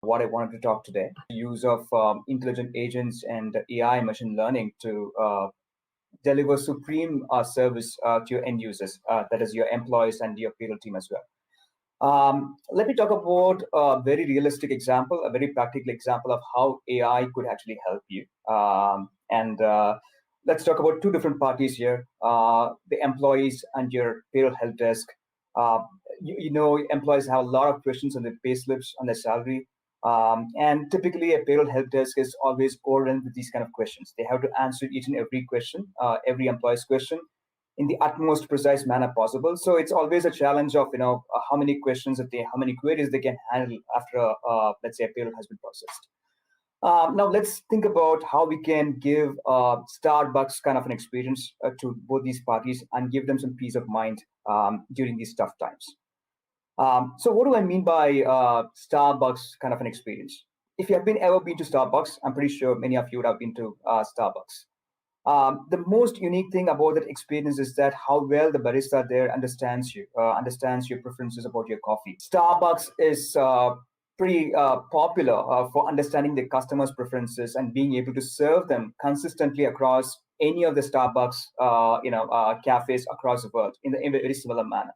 what I wanted to talk today. Use of intelligent agents and AI machine learning to deliver supreme service to your end users, that is your employees and your payroll team as well. Let me talk about a very realistic example, a very practical example of how AI could actually help you. And let's talk about two different parties here, the employees and your payroll help desk. You know, employees have a lot of questions on their pay slips, on their salary. And typically a payroll help desk is always overrun with these kind of questions. They have to answer each and every question, every employee's question, in the utmost precise manner possible. So it's always a challenge of, how many questions how many queries they can handle after, let's say, a payroll has been processed. Now let's think about how we can give Starbucks kind of an experience to both these parties and give them some peace of mind during these tough times. So what do I mean by Starbucks kind of an experience? If you have ever been to Starbucks, I'm pretty sure many of you would have been to Starbucks. The most unique thing about that experience is that how well the barista there understands you, understands your preferences about your coffee. Starbucks is pretty popular for understanding the customers' preferences and being able to serve them consistently across any of the Starbucks, cafes across the world in a very similar manner.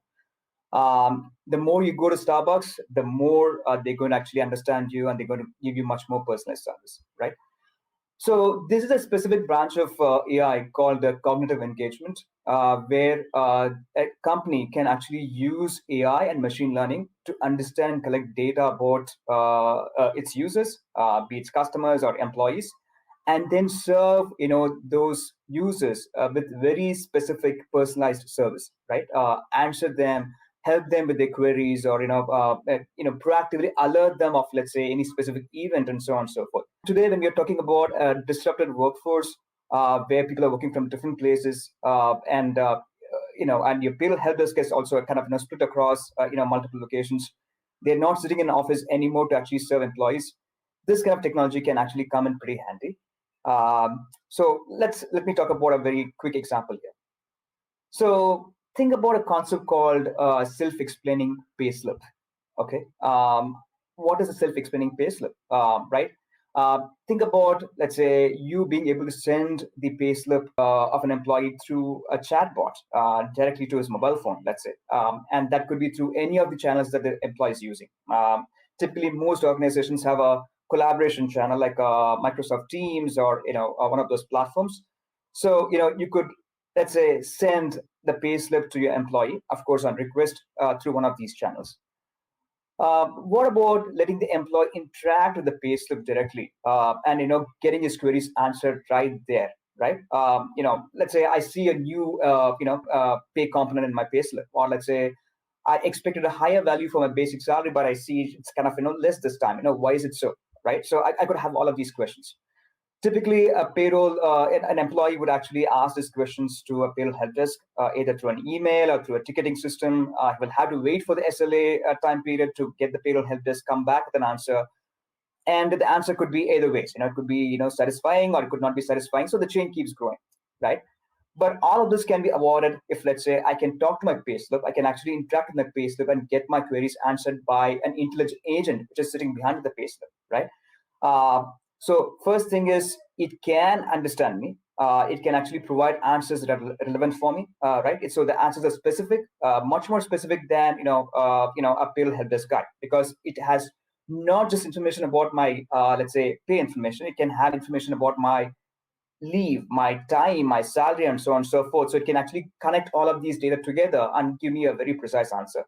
The more you go to Starbucks, the more they're going to actually understand you and they're going to give you much more personalized service, right? So this is a specific branch of AI called cognitive engagement, where a company can actually use AI and machine learning to understand and collect data about its users, be it customers or employees, and then serve those users with very specific personalized service, right? Answer them, help them with their queries, or proactively alert them of, let's say, any specific event, and so on and so forth. Today, when we are talking about a disrupted workforce where people are working from different places, and your payroll help desk is also kind of split across multiple locations. They're not sitting in an office anymore to actually serve employees. This kind of technology can actually come in pretty handy. So let me talk about a very quick example here. So think about a concept called self-explaining payslip. Okay, what is a self-explaining payslip? Right? Think about, let's say, you being able to send the payslip of an employee through a chatbot directly to his mobile phone, let's say, and that could be through any of the channels that the employee is using. Typically, most organizations have a collaboration channel like Microsoft Teams or one of those platforms. So you could, let's say, send the payslip to your employee, of course, on request through one of these channels. What about letting the employee interact with the payslip directly and getting his queries answered right there, right? Let's say I see a new pay component in my payslip, or let's say I expected a higher value for my basic salary, but I see it's kind of less this time. Why is it so, right? So I could have all of these questions. Typically, a payroll, an employee would actually ask these questions to a payroll help desk, either through an email or through a ticketing system. He will have to wait for the SLA time period to get the payroll help desk come back with an answer. And the answer could be either ways. It could be satisfying or it could not be satisfying. So the chain keeps growing, right? But all of this can be avoided if, let's say, I can talk to my payslip. I can actually interact with my payslip and get my queries answered by an intelligent agent which is sitting behind the payslip, right? So first thing is, it can understand me. It can actually provide answers that are relevant for me, right? So the answers are specific, much more specific than a payroll help desk guide, because it has not just information about my let's say pay information. It can have information about my leave, my time, my salary, and so on and so forth. So it can actually connect all of these data together and give me a very precise answer.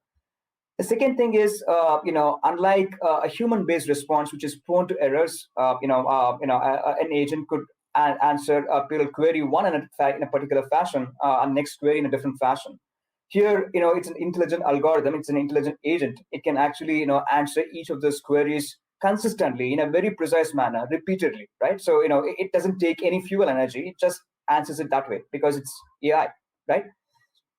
The second thing is, unlike a human-based response, which is prone to errors, an agent could answer a payroll query one in a particular fashion, and next query in a different fashion. Here, it's an intelligent algorithm. It's an intelligent agent. It can actually, answer each of those queries consistently in a very precise manner, repeatedly, right? So, it doesn't take any fuel energy. It just answers it that way because it's AI, right?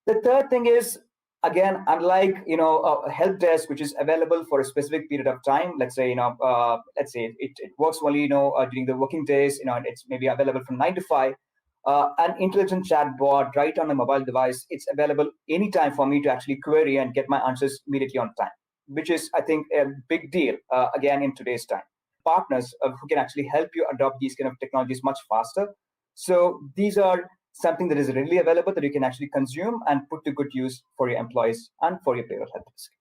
The third thing is, again, unlike a help desk which is available for a specific period of time, let's say it works only during the working days, it's maybe available from 9 to 5. An intelligent chatbot right on a mobile device, it's available anytime for me to actually query and get my answers immediately on time, which is, I think, a big deal, again, in today's time. Partners who can actually help you adopt these kind of technologies much faster. So these are something that is readily available that you can actually consume and put to good use for your employees and for your payroll help desk.